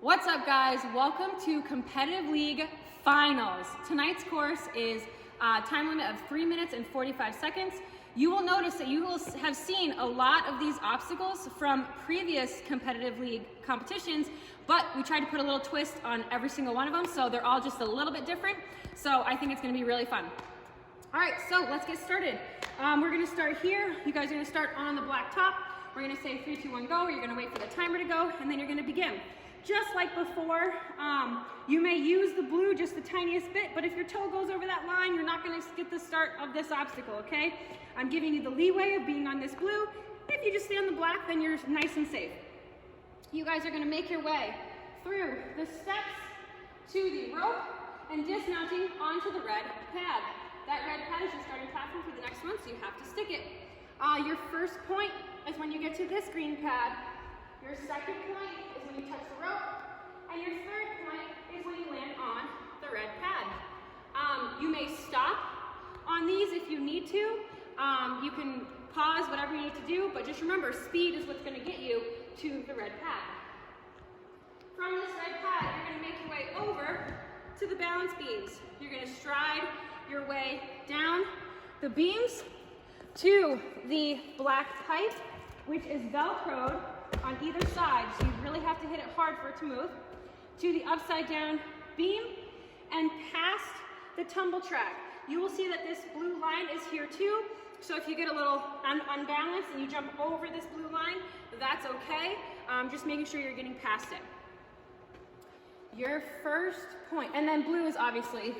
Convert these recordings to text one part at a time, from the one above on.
What's up, guys? Welcome to Competitive League Finals. Tonight's course is a time limit of 3 minutes and 45 seconds. You will notice that you will have seen a lot of these obstacles from previous Competitive League competitions, but we tried to put a little twist on every single one of them, so they're all just a little bit different. So I think it's gonna be really fun. All right, so let's get started. We're gonna start here. You guys are gonna start on the black top. We're gonna say 3, 2, 1, go. You're gonna wait for the timer to go, and then you're gonna begin. Just like before, you may use the blue just the tiniest bit, but if your toe goes over that line, you're not gonna get the start of this obstacle, okay? I'm giving you the leeway of being on this blue. If you just stay on the black, then you're nice and safe. You guys are gonna make your way through the steps to the rope and dismounting onto the red pad. That red pad is your starting platform for the next one, so you have to stick it. Your first point is when you get to this green pad. Your second point is when you touch the rope, and your third point is when you land on the red pad. You may stop on these if you need to. You can pause, whatever you need to do, but just remember, speed is what's going to get you to the red pad. From this red pad, you're going to make your way over to the balance beams. You're going to stride your way down the beams to the black pipe, which is Velcroed on either side, so you really have to hit it hard for it to move, to the upside down beam and past the tumble track. You will see that this blue line is here too, so if you get a little unbalanced and you jump over this blue line, that's okay. Just making sure you're getting past it. Your first point, and then blue is obviously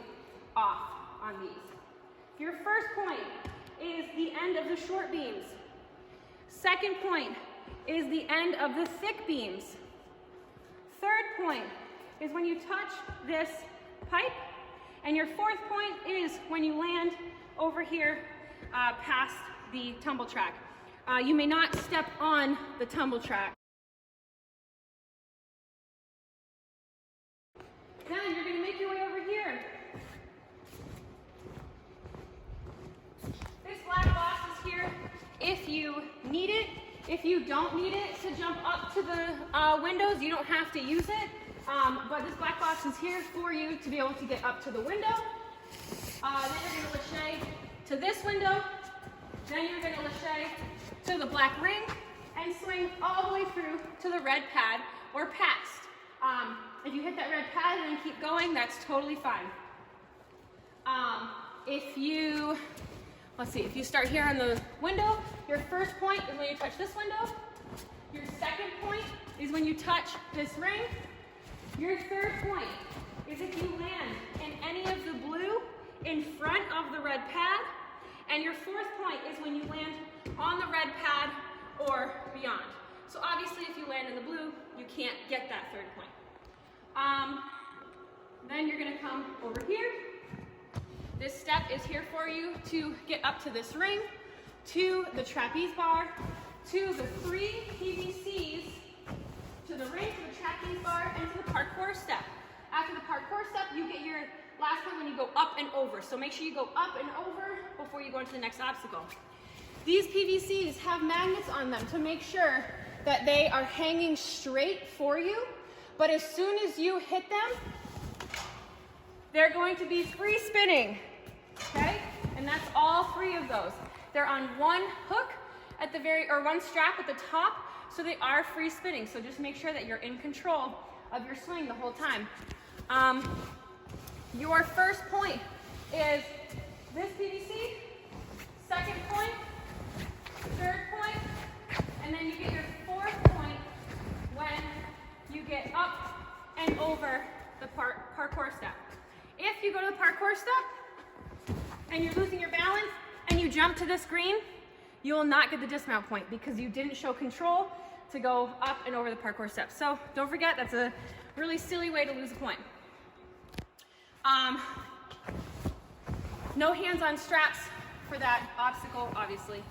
off on these. Your first point is the end of the short beams. Second point is the end of the thick beams. Third point is when you touch this pipe, and your fourth point is when you land over here past the tumble track. You may not step on the tumble track. Then you're going to make your way over here. This black box is here if you need it. If you don't need it to jump up to the windows, you don't have to use it. But this black box is here for you to be able to get up to the window. Then you're going to lache to this window. Then you're going to lache to the black ring and swing all the way through to the red pad or past. If you hit that red pad and then keep going, that's totally fine. If you start here on the window, your first point is when you touch this window. Your second point is when you touch this ring. Your third point is if you land in any of the blue in front of the red pad. And your fourth point is when you land on the red pad or beyond. So obviously if you land in the blue, you can't get that third point. Then you're gonna come over here. This step is here for you to get up to this ring, to the trapeze bar, to the 3 PVCs, to the ring, to the trapeze bar, and to the parkour step. After the parkour step, you get your last one when you go up and over. So make sure you go up and over before you go into the next obstacle. These PVCs have magnets on them to make sure that they are hanging straight for you, but as soon as you hit them, they're going to be free spinning, okay? And that's all 3 of those. They're on one hook at the one strap at the top, so they are free spinning. So just make sure that you're in control of your swing the whole time. Your first point is this PVC, second point, third point, and then you get your fourth point when you get up and over the parkour step. If you go to the parkour step and you're losing your balance and you jump to this green, you will not get the dismount point because you didn't show control to go up and over the parkour step. So don't forget, that's a really silly way to lose a point. No hands on straps for that obstacle, obviously.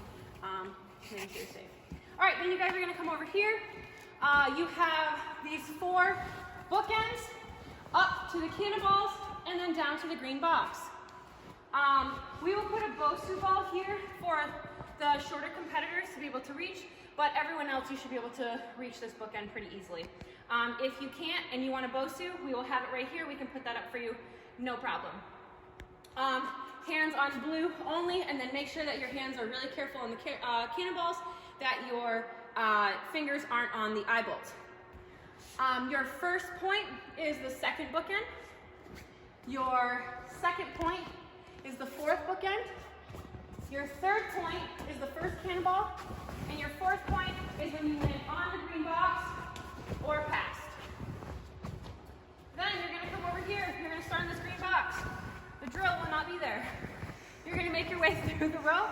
Make sure you're safe. All right, then you guys are gonna come over here. You have these 4 bookends up to the cannonballs and then down to the green box. We will put a Bosu ball here for the shorter competitors to be able to reach, but everyone else, you should be able to reach this bookend pretty easily. If you can't and you want a Bosu, we will have it right here. We can put that up for you, no problem. Hands on blue only, and then make sure that your hands are really careful on the cannonballs, that your fingers aren't on the eye bolts. Your first point is the second bookend. Your second point is the fourth bookend. Your third point is the first cannonball. And your fourth point is when you land on the green box or past. Then you're going to come over here. You're going to start in this green box. The drill will not be there. You're going to make your way through the row.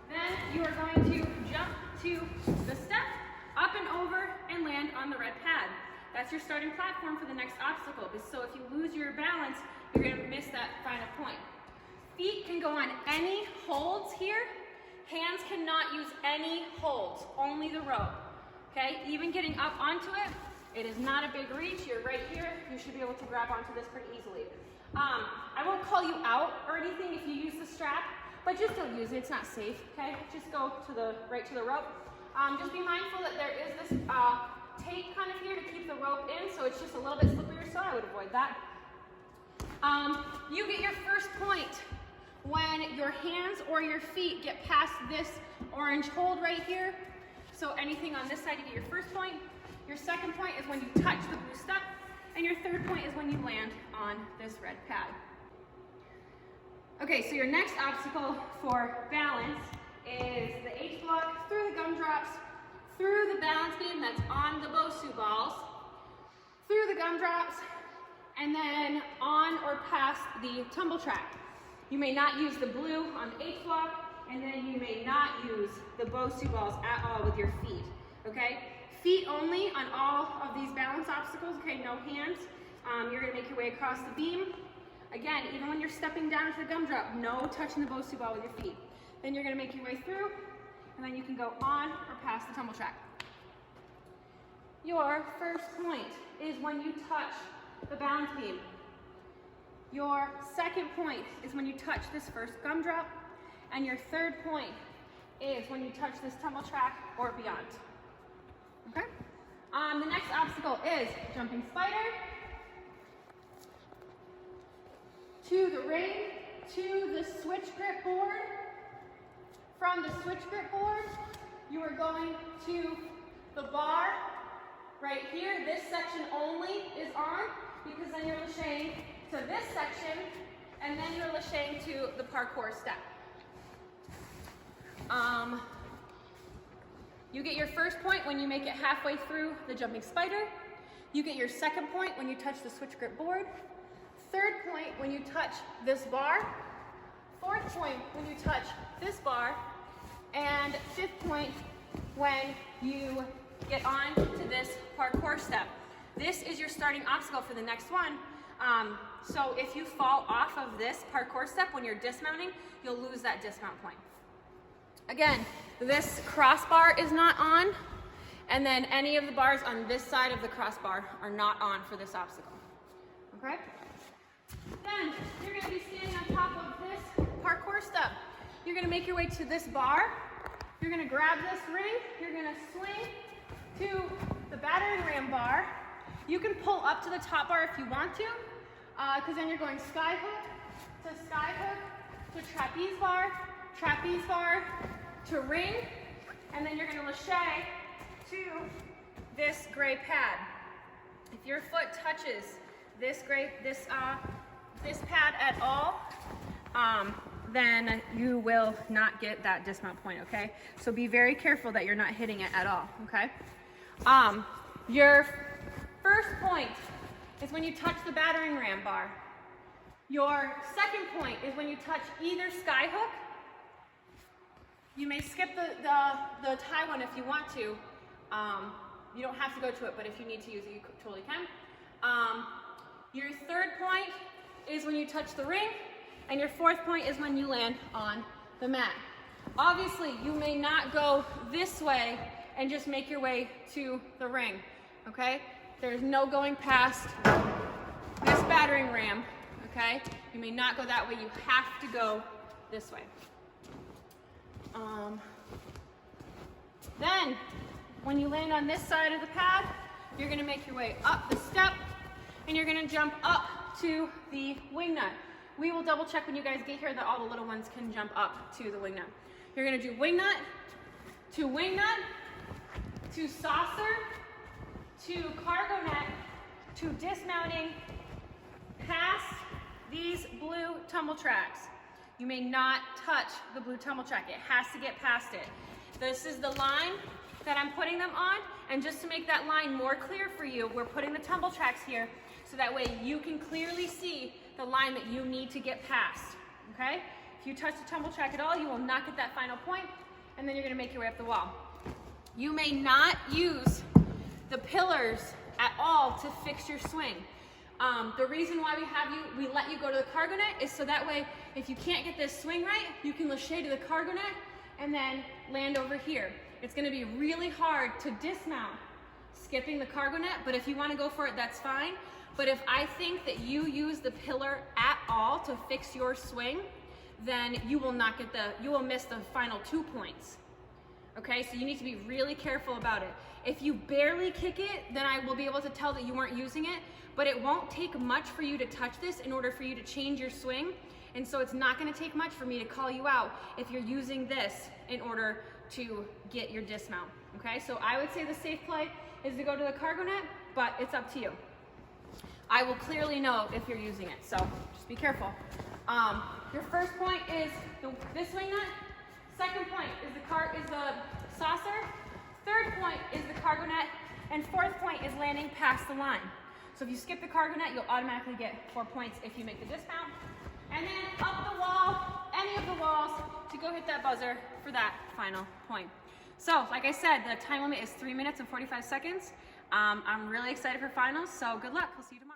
Then you are going to jump to the step, up and over, and land on the red pad. That's your starting platform for the next obstacle. So if you lose your balance, you're going to miss that final point. Feet can go on any holds here. Hands cannot use any holds, only the rope. Okay, even getting up onto it, it is not a big reach. You're right here. You should be able to grab onto this pretty easily. I won't call you out or anything if you use the strap, but just don't use it. It's not safe. Okay, just go to the right to the rope. Just be mindful that there is this tape kind of here to keep the rope in, so it's just a little bit slipperier. So I would avoid that. You get your first point when your hands or your feet get past this orange hold right here. So anything on this side, you get your first point. Your second point is when you touch the blue step. And your third point is when you land on this red pad. Okay, so your next obstacle for balance is the H block, through the gumdrops, through the balance beam that's on the Bosu balls, through the gumdrops, and then on or past the tumble track. You may not use the blue on the H block, and then you may not use the Bosu balls at all with your feet, okay? Feet only on all of these balance obstacles, okay, no hands. You're gonna make your way across the beam. Again, even when you're stepping down to the gumdrop, no touching the Bosu ball with your feet. Then you're gonna make your way through, and then you can go on or past the tumble track. Your first point is when you touch the balance beam. Your second point is when you touch this first gumdrop, and your third point is when you touch this tumble track or beyond. Okay? The next obstacle is jumping spider, to the ring, to the switch grip board. From the switch grip board, you are going to the bar right here. This section only is on, because then you're lashing to this section, and then you're lashing to the parkour step. You get your first point when you make it halfway through the jumping spider. You get your second point when you touch the switch grip board. Third point when you touch this bar. Fourth point when you touch this bar. And fifth point when you get on to this parkour step. This is your starting obstacle for the next one. So if you fall off of this parkour step when you're dismounting, you'll lose that dismount point. Again, this crossbar is not on, and then any of the bars on this side of the crossbar are not on for this obstacle. Okay? Then you're going to be standing on top of this parkour step. You're going to make your way to this bar. You're going to grab this ring. You're going to swing to the battering ram bar. You can pull up to the top bar if you want to, because then you're going sky hook to trapeze bar to ring, and then you're going to lâché to this gray pad. If your foot touches this pad at all, then you will not get that dismount point, okay? So be very careful that you're not hitting it at all, okay? Your first point is when you touch the battering ram bar. Your second point is when you touch either sky hook. You may skip the tie one if you want to. You don't have to go to it, but if you need to use it, you totally can. Your third point is when you touch the ring, and your fourth point is when you land on the mat. Obviously, you may not go this way and just make your way to the ring, okay? There's no going past this battering ram, okay? You may not go that way, you have to go this way. Then When you land on this side of the pad, you're gonna make your way up the step and you're gonna jump up to the wing nut. We will double check when you guys get here that all the little ones can jump up to the wing nut. You're gonna do wing nut, to saucer, to cargo net, to dismounting, past these blue tumble tracks. You may not touch the blue tumble track. It has to get past it. This is the line that I'm putting them on, and just to make that line more clear for you, we're putting the tumble tracks here so that way you can clearly see the line that you need to get past, okay? If you touch the tumble track at all, you will not get that final point, and then you're gonna make your way up the wall. You may not use the pillars at all to fix your swing. The reason why we let you go to the cargo net is so that way, if you can't get this swing right, you can lâcher to the cargo net and then land over here. It's gonna be really hard to dismount skipping the cargo net, but if you wanna go for it, that's fine. But if I think that you use the pillar at all to fix your swing, then you will miss the final 2 points. Okay, so you need to be really careful about it. If you barely kick it, then I will be able to tell that you weren't using it, but it won't take much for you to touch this in order for you to change your swing. And so it's not gonna take much for me to call you out if you're using this in order to get your dismount, okay? So I would say the safe play is to go to the cargo net, but it's up to you. I will clearly know if you're using it, so just be careful. Your first point is this wing nut. Second point is the saucer. Third point is the cargo net. And fourth point is landing past the line. So if you skip the cargo net, you'll automatically get 4 points if you make the dismount. And then up the wall, any of the walls, to go hit that buzzer for that final point. So like I said, the time limit is 3 minutes and 45 seconds. I'm really excited for finals, so good luck. We'll see you tomorrow.